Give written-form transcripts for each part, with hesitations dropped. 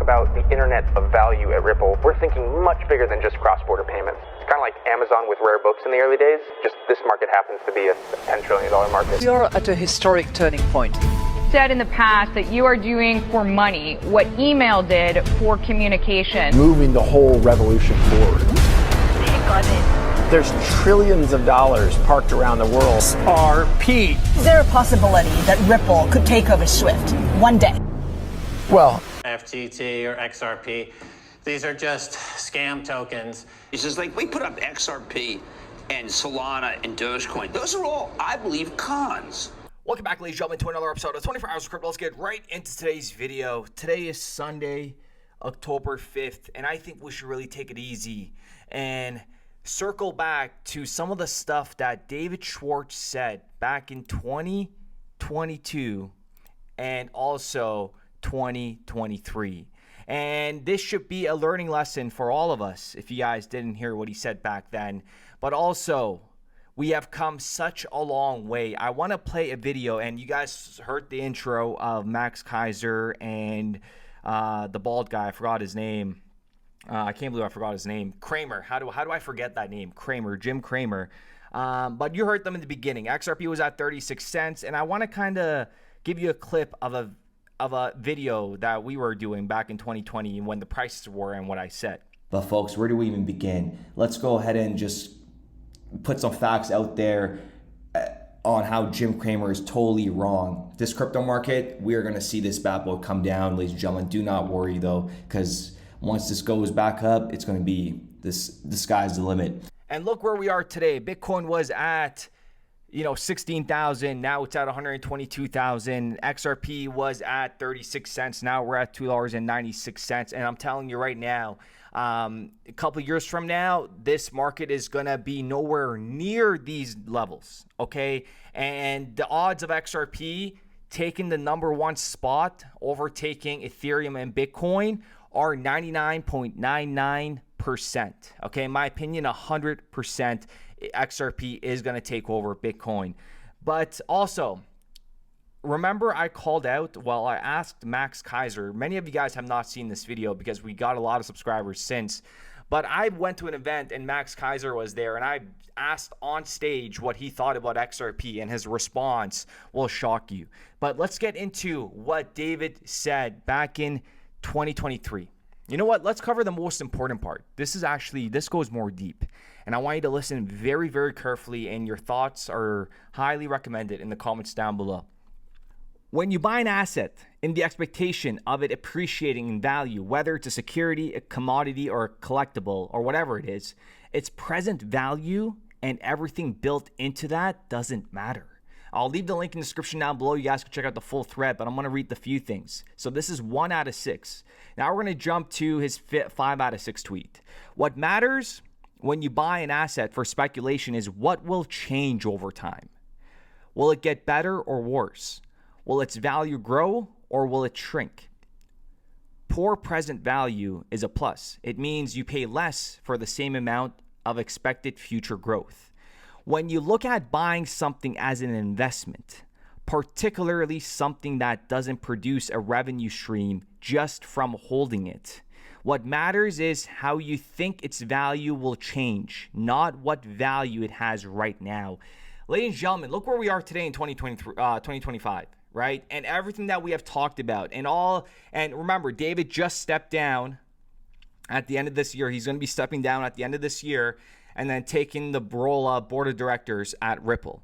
about the internet of value at Ripple, we're thinking much bigger than just cross-border payments. It's kind of like Amazon with rare books in the early days, just this market happens to be a $10 trillion market. We are at a historic turning point. Said in the past that you are doing for money what email did for communication. Moving the whole revolution forward. Take on it. There's trillions of dollars parked around the world. XRP. Is there a possibility that Ripple could take over Swift one day? Well, FTT or XRP, these are just scam tokens. He says, like, we put up XRP and Solana and Dogecoin. Those are all, I believe, cons. Welcome back, ladies and gentlemen, to another episode of 24 Hours of Crypto. Let's get right into today's video. Today is Sunday, October 5th, and I think we should really take it easy and circle back to some of the stuff that David Schwartz said back in 2022 and also 2023. And this should be a learning lesson for all of us if you guys didn't hear what he said back then. But also, we have come such a long way. I want to play a video, and you guys heard the intro of Max Keiser and the bald guy. I forgot his name. I can't believe I forgot his name. Kramer. How do I forget that name? Kramer. Jim Kramer. But you heard them in the beginning. XRP was at 36 cents, and I want to kind of give you a clip of a video that we were doing back in 2020 when the prices were and what I said. But folks, where do we even begin? Let's go ahead and just put some facts out there on how Jim Cramer is totally wrong. This crypto market, we are going to see this bad boy come down, ladies and gentlemen. Do not worry though, because once this goes back up, it's going to be the sky's the limit. And look where we are today. Bitcoin was at 16,000. Now it's at 122,000. XRP was at 36 cents. Now we're at $2.96. And I'm telling you right now, a couple of years from now, this market is going to be nowhere near these levels. Okay. And the odds of XRP taking the number one spot, overtaking Ethereum and Bitcoin, are 99.99%. Okay. In my opinion, 100%. XRP is going to take over Bitcoin. But also, remember I called out, I asked Max Keiser. Many of you guys have not seen this video because we got a lot of subscribers since. But I went to an event and Max Keiser was there, and I asked on stage what he thought about XRP, and his response will shock you. But let's get into what David said back in 2023. You know what? Let's cover the most important part. This goes more deep. And I want you to listen very, very carefully, and your thoughts are highly recommended in the comments down below. When you buy an asset in the expectation of it appreciating in value, whether it's a security, a commodity, or a collectible, or whatever it is, its present value and everything built into that doesn't matter. I'll leave the link in the description down below. You guys can check out the full thread, but I'm going to read the few things. So this is 1 out of 6. Now we're going to jump to his 5 out of 6 tweet. What matters when you buy an asset for speculation is what will change over time. Will it get better or worse? Will its value grow or will it shrink? Poor present value is a plus. It means you pay less for the same amount of expected future growth. When you look at buying something as an investment, particularly something that doesn't produce a revenue stream just from holding it, what matters is how you think its value will change, not what value it has right now. Ladies and gentlemen, look where we are today in 2025, right? And everything that we have talked about and remember, David just stepped down at the end of this year. He's going to be stepping down at the end of this year and then taking the role of board of directors at Ripple.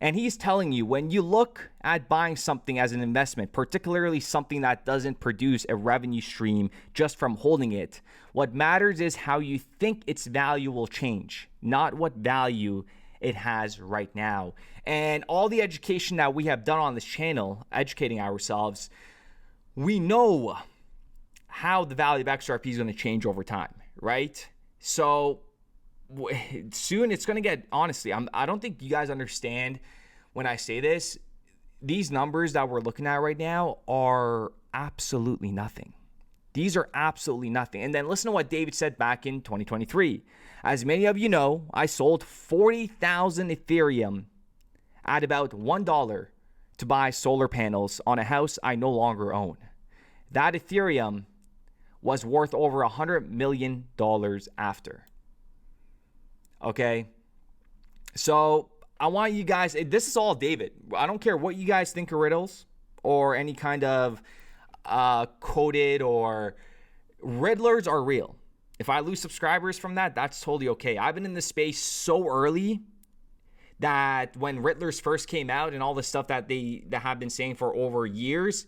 And he's telling you, when you look at buying something as an investment, particularly something that doesn't produce a revenue stream just from holding it, what matters is how you think its value will change, not what value it has right now. And all the education that we have done on this channel, educating ourselves, we know how the value of XRP is going to change over time, right? So soon it's going to get, honestly, I don't think you guys understand when I say this. These numbers that we're looking at right now are absolutely nothing. These are absolutely nothing. And then listen to what David said back in 2023. As many of you know, I sold 40,000 Ethereum at about $1 to buy solar panels on a house I no longer own. That Ethereum was worth over $100 million after. Okay? So I want you guys, this is all David. I don't care what you guys think of riddles or any kind of coded or riddlers are real. If I lose subscribers from that, that's totally okay. I've been in this space so early that when riddlers first came out and all the stuff that they have been saying for over years,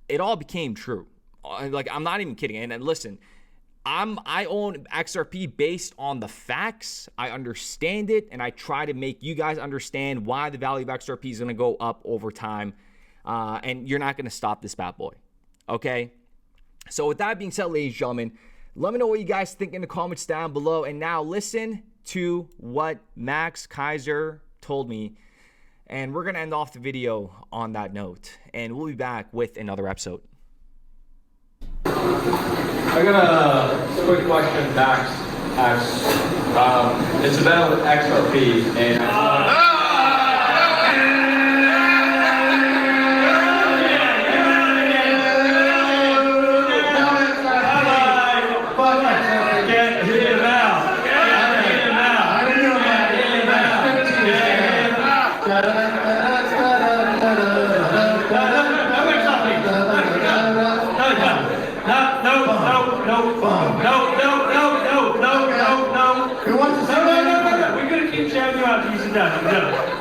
it all became true. Like, I'm not even kidding. And listen, I own XRP based on the facts. I understand it, and I try to make you guys understand why the value of XRP is going to go up over time. And you're not going to stop this bad boy. Okay? So with that being said, ladies and gentlemen, let me know what you guys think in the comments down below. And now listen to what Max Keiser told me. And we're going to end off the video on that note. And we'll be back with another episode. I got a quick question, Max. It's about XRP and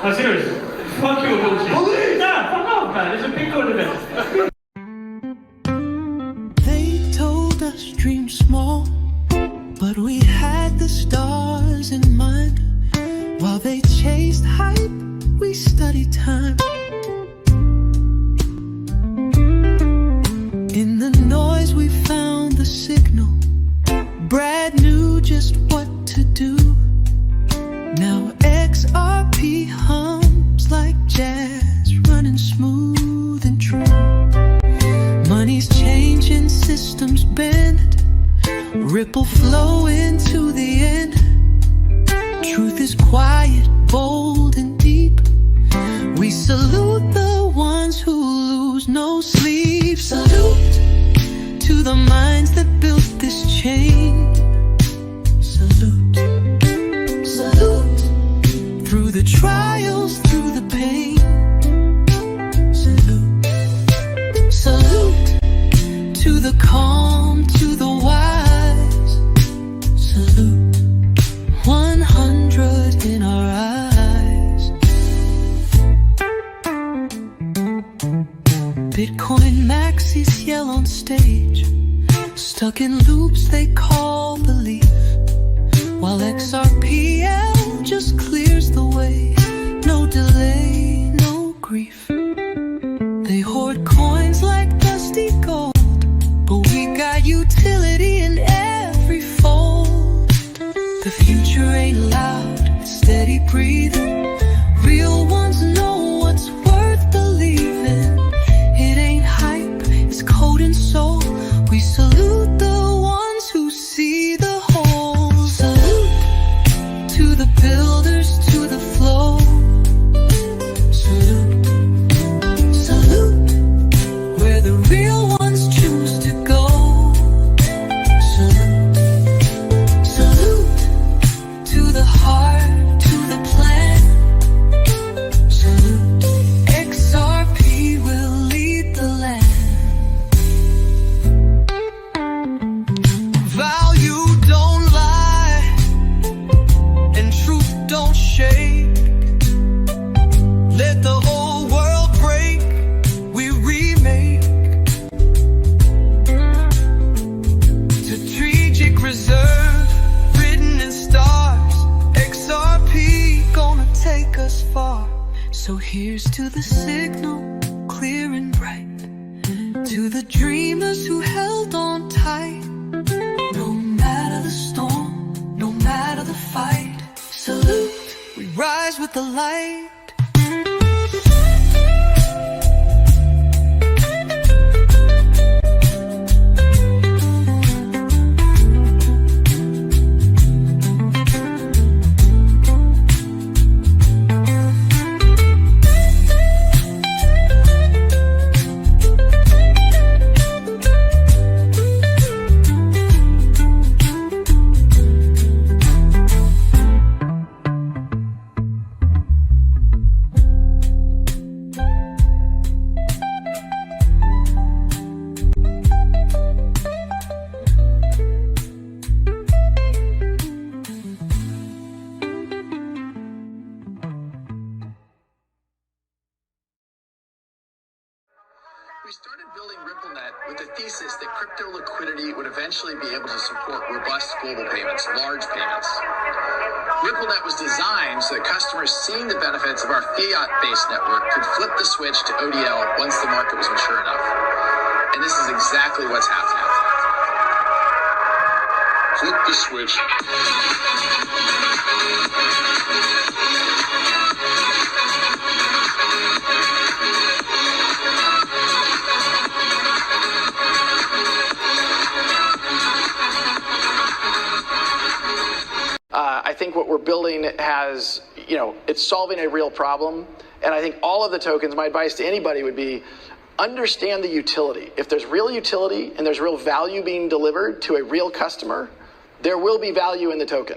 I'm serious. Fuck you, bullshit. Nah, fuck off, man. There's a Bitcoin event. They told us dream small, but we had the stars in mind. While they chased hype, we studied time. In the noise we found the signal. Brad knew just what to do. Now XRP hums like jazz, running smooth and true. Money's changing, systems bend, ripple flow into the end. Truth is quiet, bold and deep. We salute the ones who lose no sleep. Salute to the minds that built this chain. Salute, salute, through the trials, through the pain. Salute, salute, to the calm, to the wise. Salute, 100 in our eyes. Bitcoin maxis yell on stage, stuck in loops they call belief, while XRPL just clears the way. No delay, no grief. They hoard coins like dusty gold, but we got utility in every fold. The future ain't loud, it's steady breathing. Real ones know what's worth believing. It ain't hype, it's code and soul. We salute the ones who see the whole. Salute to the builders, to the flow. Salute, salute, where the real ones choose to go. Salute, salute, to the heart, to the plan. Salute, XRP will lead the land. Value don't lie, and truth don't shake. Let the whole world break, we remake. Strategic reserve, written in stars. XRP gonna take us far. So here's to the signal, clear and bright. To the dreamers who held on tight. No matter the storm, no matter the fight. Salute, we rise with the light. liquidity would eventually be able to support robust global payments, large payments. RippleNet was designed so that customers seeing the benefits of our fiat-based network could flip the switch to ODL once the market was mature enough. And this is exactly what's happening. Flip the switch. I think what we're building has, it's solving a real problem. And I think all of the tokens, my advice to anybody would be, understand the utility. If there's real utility and there's real value being delivered to a real customer, there will be value in the token.